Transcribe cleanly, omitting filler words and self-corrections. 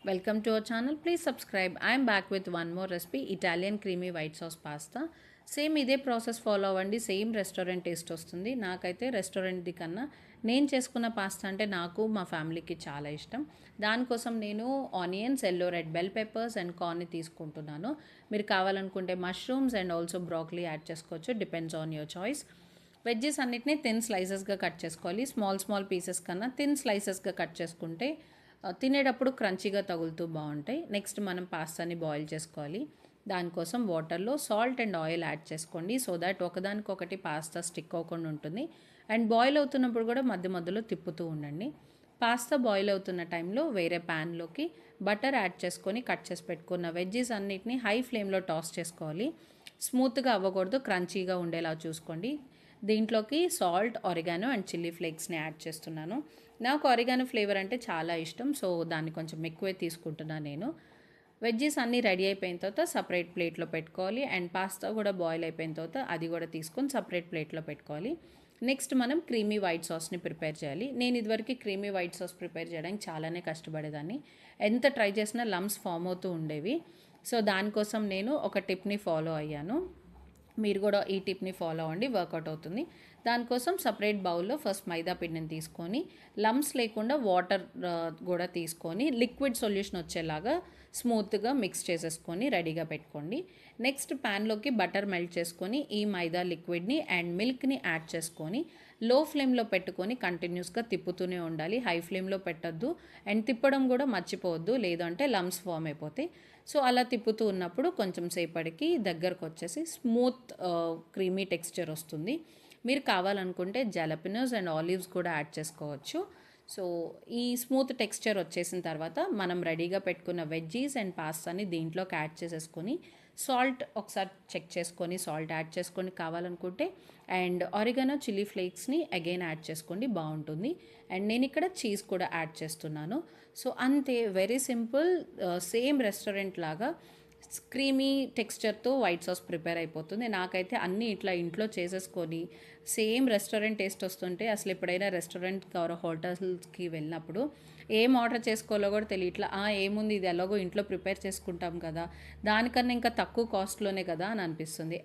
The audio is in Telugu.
Welcome to our channel. Please subscribe. I am back with one more recipe, Italian creamy white sauce pasta. Same ఇదే ప్రాసెస్ ఫాలో అవ్వండి. సేమ్ రెస్టారెంట్ టేస్ట్ వస్తుంది. నాకైతే రెస్టారెంట్ది కన్నా నేను చేసుకున్న పాస్తా అంటే నాకు మా ఫ్యామిలీకి చాలా ఇష్టం. దానికోసం నేను onions, yellow red bell peppers and కార్న్ని తీసుకుంటున్నాను. మీరు కావాలనుకుంటే mushrooms and also broccoli add చేసుకోవచ్చు. Depends on your choice. Veggies అన్నిటినీ థిన్ స్లైసెస్గా కట్ చేసుకోవాలి. స్మాల్ పీసెస్ కన్నా థిన్ స్లైసెస్గా కట్ చేసుకుంటే తినేటప్పుడు క్రంచీగా తగులుతూ బాగుంటాయి. నెక్స్ట్ మనం పాస్తాని బాయిల్ చేసుకోవాలి. దానికోసం వాటర్లో సాల్ట్ అండ్ ఆయిల్ యాడ్ చేసుకోండి. సో దాట్ ఒకదానికొకటి పాస్తా స్టిక్ అవ్వకుండా ఉంటుంది. అండ్ బాయిల్ అవుతున్నప్పుడు కూడా మధ్యలో తిప్పుతూ ఉండండి. పాస్తా బాయిల్ అవుతున్న టైంలో వేరే ప్యాన్లోకి బటర్ యాడ్ చేసుకొని కట్ చేసి పెట్టుకున్న వెజ్జెస్ అన్నిటిని హై ఫ్లేమ్లో టాస్ చేసుకోవాలి. స్మూత్గా అవ్వకూడదు, క్రంచీగా ఉండేలా చూసుకోండి. దీంట్లోకి సాల్ట్, ఆరిగానో అండ్ చిల్లీ ఫ్లేక్స్ని యాడ్ చేస్తున్నాను. నాకు ఆరిగానో ఫ్లేవర్ అంటే చాలా ఇష్టం, సో దాన్ని కొంచెం ఎక్కువే తీసుకుంటున్నాను నేను. వెజ్జెస్ అన్నీ రెడీ అయిపోయిన తర్వాత సపరేట్ ప్లేట్లో పెట్టుకోవాలి. అండ్ పాస్తా కూడా బాయిల్ అయిపోయిన తర్వాత అది కూడా తీసుకొని సపరేట్ ప్లేట్లో పెట్టుకోవాలి. నెక్స్ట్ మనం క్రీమీ వైట్ సాస్ని ప్రిపేర్ చేయాలి. నేను ఇదివరకు క్రీమీ వైట్ సాస్ ప్రిపేర్ చేయడానికి చాలానే కష్టపడేదాన్ని. ఎంత ట్రై చేసినా లమ్స్ ఫామ్ అవుతూ ఉండేవి. సో దానికోసం నేను ఒక టిప్ని ఫాలో అయ్యాను. మీరు కూడా ఈ టిప్ని ఫాలో అవ్వండి, వర్కౌట్ అవుతుంది. దానికోసం సపరేట్ బౌల్లో ఫస్ట్ మైదా పిండిని తీసుకొని లమ్స్ లేకుండా వాటర్ కూడా తీసుకొని లిక్విడ్ సొల్యూషన్ వచ్చేలాగా స్మూత్గా మిక్స్ చేసేసుకొని రెడీగా పెట్టుకోండి. నెక్స్ట్ ప్యాన్లోకి బటర్ మెల్ట్ చేసుకొని ఈ మైదా లిక్విడ్ని అండ్ మిల్క్ని యాడ్ చేసుకొని లో ఫ్లేమ్లో పెట్టుకొని కంటిన్యూస్గా తిప్పుతూనే ఉండాలి. హై ఫ్లేమ్లో పెట్టద్దు అండ్ తిప్పడం కూడా మర్చిపోవద్దు, లేదంటే లమ్స్ ఫామ్ అయిపోతాయి. సో అలా తిప్పుతూ ఉన్నప్పుడు కొంచెం సేపటికి దగ్గరకు వచ్చేసి స్మూత్ క్రీమీ టెక్స్చర్ వస్తుంది. మీరు కావాలనుకుంటే జలపినోస్ అండ్ ఆలివ్స్ కూడా యాడ్ చేసుకోవచ్చు. సో ఈ స్మూత్ టెక్స్చర్ వచ్చేసిన తర్వాత మనం రెడీగా పెట్టుకున్న వెజ్జీస్ అండ్ పాస్తాని దీంట్లోకి యాడ్ చేసేసుకొని సాల్ట్ ఒకసారి చెక్ చేసుకొని సాల్ట్ యాడ్ చేసుకొని కావాలనుకుంటే అండ్ ఆరిగానో చిల్లీ ఫ్లేక్స్ని అగైన్ యాడ్ చేసుకోండి, బాగుంటుంది. అండ్ నేను ఇక్కడ చీజ్ కూడా యాడ్ చేస్తున్నాను. సో అంతే, వెరీ సింపుల్. సేమ్ రెస్టారెంట్ లాగా క్రీమీ టెక్స్చర్తో వైట్ సాస్ ప్రిపేర్ అయిపోతుంది. నాకైతే అన్నీ ఇట్లా ఇంట్లో చేసేసుకొని సేమ్ రెస్టారెంట్ టేస్ట్ వస్తుంటే అసలు ఎప్పుడైనా రెస్టారెంట్ ఆర్ హోటల్స్కి వెళ్ళినప్పుడు ఏం ఆర్డర్ చేసుకోవాలో కూడా తెలియట్లా. ఏముంది, ఇది ఎలాగో ఇంట్లో ప్రిపేర్ చేసుకుంటాం కదా, దానికన్నా ఇంకా తక్కువ కాస్ట్లోనే కదా అని అనిపిస్తుంది.